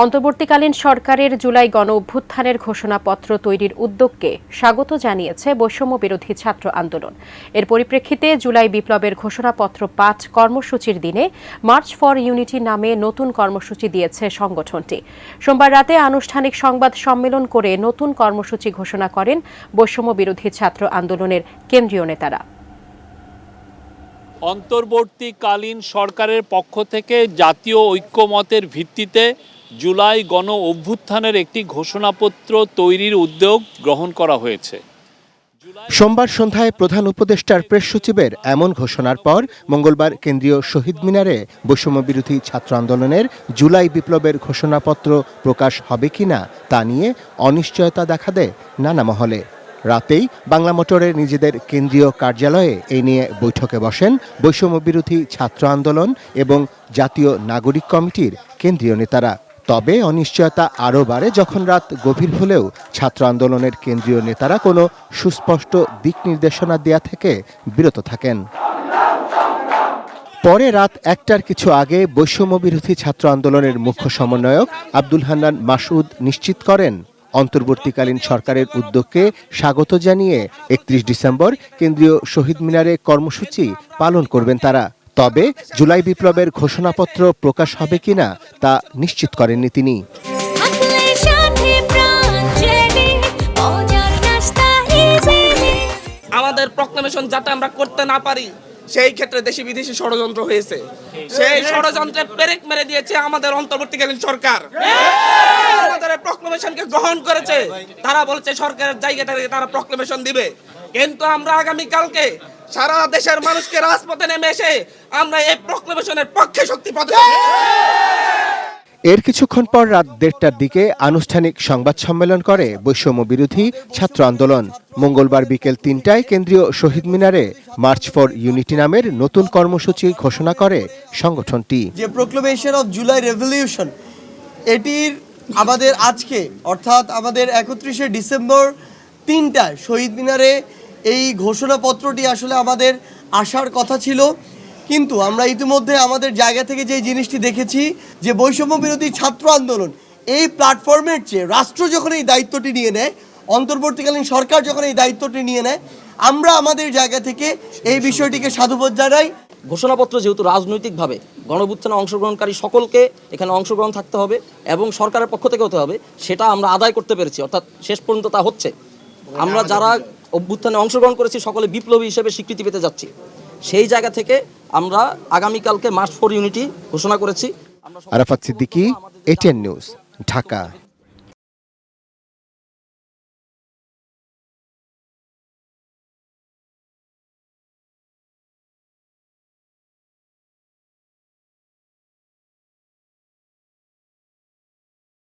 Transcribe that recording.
অন্তর্বর্তীকালীন সরকারের জুলাই গণ অভ্যুত্থানের ঘোষণাপত্র তৈরির উদ্যোগকে স্বাগত জানিয়েছে বৈষম্য বিরোধী ছাত্র আন্দোলন। এর পরিপ্রেক্ষিতে জুলাই বিপ্লবের ঘোষণাপত্র ৫ কর্মসূচির দিনে মার্চ ফর ইউনিটি নামে নতুন কর্মসূচি দিয়েছে সংগঠনটি। সোমবার রাতে আনুষ্ঠানিক সংবাদ সম্মেলন করে নতুন কর্মসূচি ঘোষণা করেন বৈষম্য বিরোধী ছাত্র আন্দোলনের কেন্দ্রীয় নেতারা। অন্তর্বর্তীকালীন সরকারের পক্ষ থেকে জাতীয় ঐক্যমতের ভিত্তিতে জুলাই গণ অভ্যুত্থানের একটি ঘোষণাপত্র তৈরির উদ্যোগ গ্রহণ করা হয়েছে। সোমবার সন্ধ্যায় প্রধান উপদেষ্টার প্রেস সচিবের এমন ঘোষণার পর মঙ্গলবার কেন্দ্রীয় শহীদ মিনারে বৈষম্য বিরোধী ছাত্র আন্দোলনের জুলাই বিপ্লবের ঘোষণাপত্র প্রকাশ হবে কিনা তা নিয়ে অনিশ্চয়তা দেখা দেয় নানা মহলে। রাতেই বাংলা মোটরের নিজেদের কেন্দ্রীয় কার্যালয়ে এই নিয়ে বৈঠকে বসেন বৈষম্য বিরোধী ছাত্র আন্দোলন এবং জাতীয় নাগরিক কমিটির কেন্দ্রীয় নেতারা। তবে অনিশ্চয়তা আরও বাড়ে যখন রাত গভীর হলেও ছাত্র আন্দোলনের কেন্দ্রীয় নেতারা কোনো সুস্পষ্ট দিক নির্দেশনা দেয়া থেকে বিরত থাকেন। পরে রাত ১টার কিছু আগে বৈষম্য বিরোধী ছাত্র আন্দোলনের মুখ্য সমন্বয়ক আব্দুল হান্নান মাসুদ নিশ্চিত করেন, অন্তর্বর্তীকালীন সরকারের উদ্যোগকে স্বাগত জানিয়ে ৩১ ডিসেম্বর কেন্দ্রীয় শহীদ মিনারে কর্মসূচি পালন করবেন তারা। তবে জুলাই বিপ্লবের ঘোষণাপত্র প্রকাশ হবে কিনা তা নিশ্চিত করেননি তিনি। আমাদের প্রক্লেমেশন যাতে আমরা করতে না পারি সেই ক্ষেত্রে দেশি বিদেশি ষড়যন্ত্র হয়েছে, সেই ষড়যন্ত্রের পেরেক মেরে দিয়েছে আমাদের অন্তর্বর্তীকালীন সরকার। আমাদের প্রক্লেমেশনকে গ্রহণ করেছে, তারা বলেছে সরকারের জায়গা থেকে তারা প্রক্লেমেশন দিবে, কিন্তু আমরা আগামীকালকে সারা দেশের মানুষকে রাজপথে নেমে এসে আমরা এই প্রক্লেমেশনের পক্ষে শক্তি প্রদর্শন। এর কিছুক্ষণ পর রাত ১:৩০টার দিকে আনুষ্ঠানিক সংবাদ সম্মেলন করে বৈষম্য বিরোধী ছাত্র আন্দোলন। মঙ্গলবার বিকেল ৩টায় কেন্দ্রীয় শহীদ মিনারে মার্চ ফর ইউনিটি নামের নতুন কর্মসূচি ঘোষণা করে সংগঠনটি। যে প্রক্লেমেশন অফ জুলাই রেভলিউশন, এটির আমাদের আজকে অর্থাৎ আমাদের ৩১শে ডিসেম্বর ৩টায় শহীদ মিনারে এই ঘোষণাপত্রটি আসলে আমাদের আসার কথা ছিল, কিন্তু আমরা ইতিমধ্যে আমাদের জায়গা থেকে যে জিনিসটি দেখেছি যে বৈষম্য বিরোধী ছাত্র আন্দোলন এই প্ল্যাটফর্মের চেয়ে রাষ্ট্র যখন এই দায়িত্বটি নিয়ে নেয়, অন্তর্বর্তীকালীন সরকার যখন এই দায়িত্বটি নিয়ে নেয়, আমরা আমাদের জায়গা থেকে এই বিষয়টিকে সাধুবাদ জানাই। ঘোষণাপত্র যেহেতু রাজনৈতিকভাবে গণঅভ্যুত্থানে অংশগ্রহণকারী সকলকে এখানে অংশগ্রহণ থাকতে হবে এবং সরকারের পক্ষ থেকে হতে হবে, সেটা আমরা আদায় করতে পেরেছি, অর্থাৎ শেষ পর্যন্ত তা হচ্ছে। আমরা যারা অভ্যুত্থানে অংশগ্রহণ করেছি সকলে বিপ্লবী হিসেবে স্বীকৃতি পেতে যাচ্ছি। সেই জায়গা থেকে আমরা আগামীকালকে মার্চ ফর ইউনিটি ঘোষণা করেছি। Arafat Siddiqui, ATN news, Dhaka.